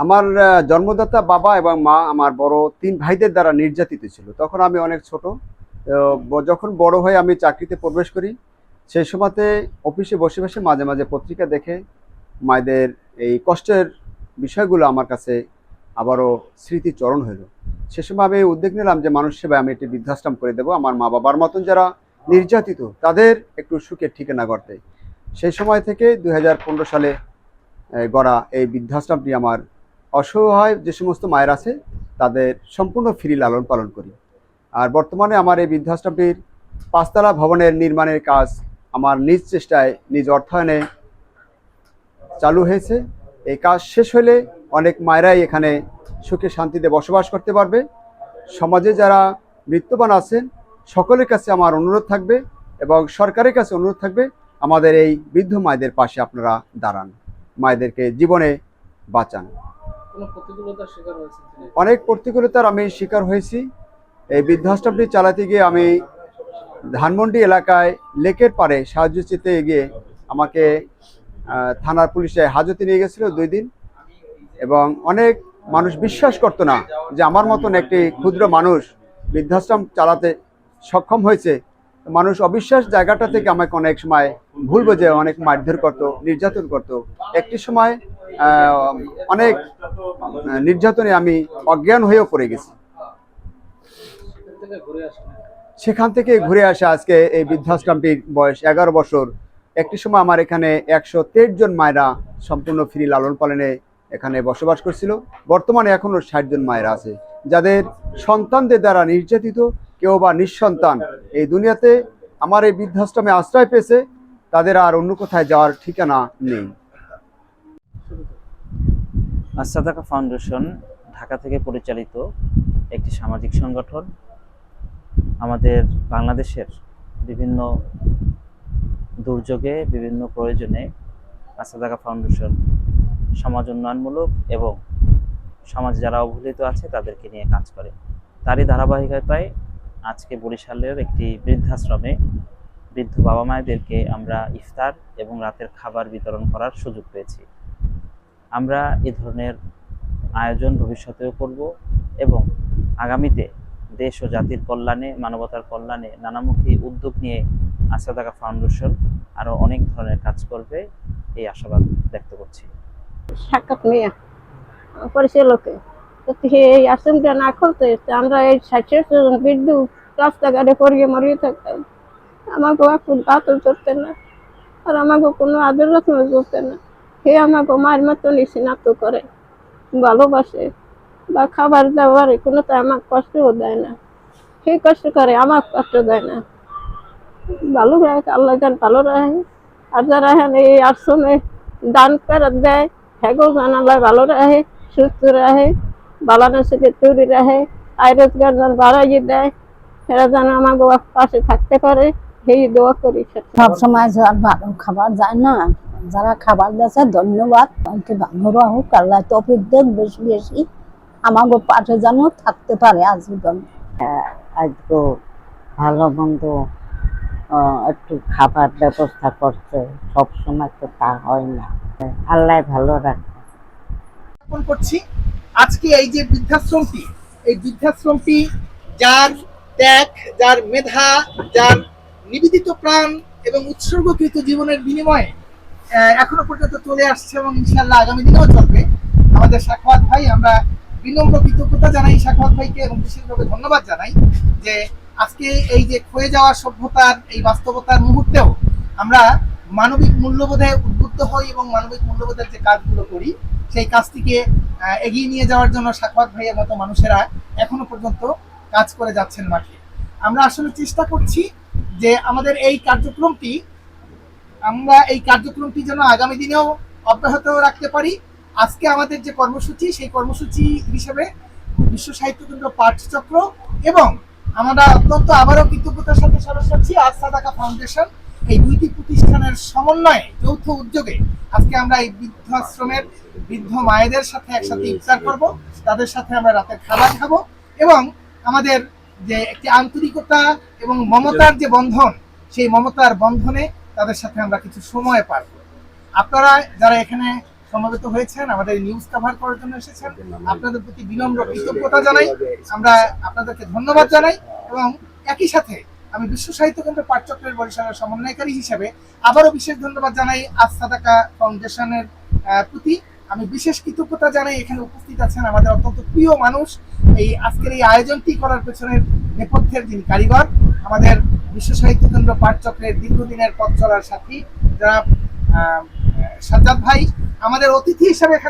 আমার জন্মদাতা বাবা এবং মা আমার বড় ৩ ভাইদের দ্বারা নির্যাতিত ছিল। তখন আমি অনেক ছোট। যখন বড় হয়ে আমি চাকরিতে প্রবেশ করি, সেই সময়তে অফিসে বসে বসে মাঝে মাঝে পত্রিকা দেখে মায়েদের এই কষ্টের বিষয়গুলো আমার কাছে আবারও স্মৃতিচরণ হইল। সে সময় আমি উদ্যোগ নিলাম যে মানুষ সেবায় আমি একটি বৃদ্ধাশ্রম করে দেবো, আমার মা বাবার মতন যারা নির্যাতিত তাদের একটু সুখের ঠিকানা করতে। সেই সময় থেকে 2015 সালে গড়া এই বৃদ্ধাশ্রমটি আমার অসহায় যে সমস্ত মায়ের আছে তাদের সম্পূর্ণ ফ্রি লালন পালন করি। আর বর্তমানে আমার এই বৃদ্ধাশ্রমটির ৫ তলা ভবনের নির্মাণের কাজ আমার নিজ চেষ্টায় নিজ অর্থায়নে চালু হয়েছে। এই কাজ শেষ হলে অনেক মায়েরাই এখানে সুখে শান্তিতে বসবাস করতে পারবে। সমাজে যারা মৃত্যুবান আছেন সকলের কাছে আমার অনুরোধ থাকবে এবং সরকারের কাছে অনুরোধ থাকবে, আমাদের এই বৃদ্ধ মায়েদের পাশে আপনারা দাঁড়ান, মায়েদেরকে জীবনে বাঁচান। অনেক প্রতিকূলতার আমি শিকার হয়েছি। এই বৃদ্ধাশ্রমটি চালাতে গিয়ে আমি ধানমন্ডি এলাকায় লেকের পাড়ে সাহায্য চেতে গিয়ে আমাকে থানার পুলিশে হাজতে নিয়ে গেছিল 2 দিন, এবং অনেক মানুষ বিশ্বাস করতো না যে আমার মতন একটি ক্ষুদ্র মানুষ বৃদ্ধাশ্রম চালাতে সক্ষম হয়েছে। মানুষ অবিশ্বাস জায়গাটা থেকে আমাকে অনেক সময় ভুল বোঝে, অনেক মারধর করতো, নির্যাতন করতো। একটি সময় অনেক নির্যাতনে আমি অজ্ঞান হয়েও পড়ে গেছি। সেখান থেকে ঘুরে আসা আজকে এই বৃদ্ধাশ্রমটির বয়স 11 বছর। একটি সময় আমার এখানে 123 জন মায়েরা সম্পূর্ণ ফ্রি লালন পালনে এখানে বসবাস করছিল। বর্তমানে এখনও 60 জন মায়েরা আছে যাদের সন্তানদের দ্বারা নির্যাতিত, কেউ বা নিঃসন্তান এই দুনিয়াতে আমার এই বৃদ্ধাশ্রমে আশ্রয় পেয়েছে, তাদের আর অন্য কোথায় যাওয়ার ঠিকানা নেই। আসাদাকা ফাউন্ডেশন ঢাকা থেকে পরিচালিত একটি সামাজিক সংগঠন। আমাদের বাংলাদেশের বিভিন্ন দুর্যোগে, বিভিন্ন প্রয়োজনে আসাদাকা ফাউন্ডেশন সমাজ উন্নয়নমূলক এবং সমাজ যারা অবহেলিত আছে তাদেরকে নিয়ে কাজ করে। তারই ধারাবাহিকতায় আজকে বরিশালের একটি বৃদ্ধাশ্রমে বৃদ্ধ বাবা মায়েদেরকে আমরা ইফতার এবং রাতের খাবার বিতরণ করার সুযোগ পেয়েছি। আমরা এ ধরনের আয়োজন ভবিষ্যতেও করব এবং আগামীতে দেশ ও জাতির কল্যাণে, মানবতার কল্যাণে নানামুখী উদ্যোগ নিয়ে আসাদাকা ফাউন্ডেশন আরও অনেক ধরনের কাজ করবে, এই আশাবাদ ব্যক্ত করছি। সাক্ষাৎ নিয়ে পরিচালকে এই আশ্রমটা না খুলতে আমরা এই 60 জন বৃদ্ধ রাস্তাঘাটে পড়িয়ে মরিয়ে থাকতাম। আমাকে এখন বাতল করতেন না, আর আমাকে কোনো আদর যত্ন করতেন না। সে আমাকে মায়ের মতো স্নাত করে, ভালোবাসে, বা খাবার দাবার কোনো তো আমাকে কষ্টও দেয় না। সে কষ্ট করে, আমাকে কষ্ট দেয় না। ভালো রাখে, আল্লাহ যান ভালো রাখে। আর যারা এখানে এই আশ্রমে দান করে দেয় হ্যাগো জান আল্লাহ ভালো রাখে, সুস্থ রাখে, বালানো থেকে তৈরি রাখে, আয় রোজগার যেন বাড়াইয়ে দেয়, এরা যেন আমাকে পাশে থাকতে পারে, সেই দোয়া করি। সবসময় ভালো খাবার যায় না, যারা খাবার দিয়েছে ধন্যবাদ, ভালো রাখুক, আল্লাহ তৌফিক দেন বেশি বেশি, আমাকে পাশে যেন থাকতে পারে আজীবন। আজকে ভালো মন্দ একটু খাবার ব্যবস্থা করছে, সব সময় তো তা হয় না, আল্লাহ ভালো রাখে। করছি আজকে এই যে বৃদ্ধাশ্রমটি, এই বৃদ্ধাশ্রমটি যার ত্যাগ, যার মেধা, যার নিবেদিত প্রাণ এবং উৎসর্গকৃত জীবনের বিনিময়ে এখনো পর্যন্ত চলে আসছে এবং ইনশাআল্লাহ আগামী দিনেও চলবে। আমাদের সাখাওয়াত ভাই, আমরা বিনম্র কৃতজ্ঞতা জানাই সাখাওয়াত ভাইকে এবং বিশেষভাবে ধন্যবাদ জানাই যে আজকে এই যে ক্ষয়ে যাওয়া সভ্যতার এই বাস্তবতার মুহূর্তেও আমরা মানবিক মূল্যবোধে উদ্বুদ্ধ হই এবং মানবিক মূল্যবোধের যে কাজগুলো করি সেই কাজটিকে এগিয়ে নিয়ে যাওয়ার জন্য সাখাওয়াত ভাইয়ের মতো মানুষেরা এখনো পর্যন্ত কাজ করে যাচ্ছেন মাঠে। আমরা আসলে চেষ্টা করছি যে আমাদের এই কার্যক্রমটি যেন আগামী দিনেও অব্যাহত রাখতে পারি। আজকে আমাদের যে কর্মসূচি, সেই কর্মসূচি হিসেবে বিশ্ব সাহিত্য কেন্দ্র পাঠচক্র এবং আমরা অত্যন্ত আবারও কৃতজ্ঞতার সাথে স্মরণ করছি আসাদাকা ফাউন্ডেশন, এই দুইটি প্রতিষ্ঠানের সমন্বয়ে যৌথ উদ্যোগে আজকে আমরা এই বৃদ্ধাশ্রমের বৃদ্ধ মায়েদের সাথে একসাথে ইফতার করব, তাদের সাথে আমরা রাতের খাবার খাবো এবং আমাদের যে একটি আন্তরিকতা এবং মমতার যে বন্ধন, সেই মমতার বন্ধনে তাদের সাথে আমরা কিছু সময় পার করব। আপনারা যারা এখানে সমবেত হয়েছেন, আমাদের নিউজ কভার করার জন্য এসেছেন, আপনাদের প্রতি বিনম্র কৃতজ্ঞতা জানাই। আমরা আপনাদেরকে ধন্যবাদ জানাই এবং একই সাথে আমি বিশ্ব সাহিত্য কেন্দ্র পাঠচক্রের বরিশালের সমন্বয়কারী হিসেবে আবারও বিশেষ ধন্যবাদ জানাই আসাদাকা ফাউন্ডেশনের প্রতি। আমি বিশেষ কৃতজ্ঞতা জানাই এখানে উপস্থিত আছেন আমাদের অত্যন্ত প্রিয় মানুষ, এই আজকের এই আয়োজনটি করার পেছনের নেপথ্যের যিনি কারিগর, আমাদের বিশ্ব সাহিত্য কেন্দ্র পাঠচক্রের দীর্ঘদিনের পথ চলার সাথী যারা সাজ্জাদ ভাই। আমাদের অতিথি হিসেবে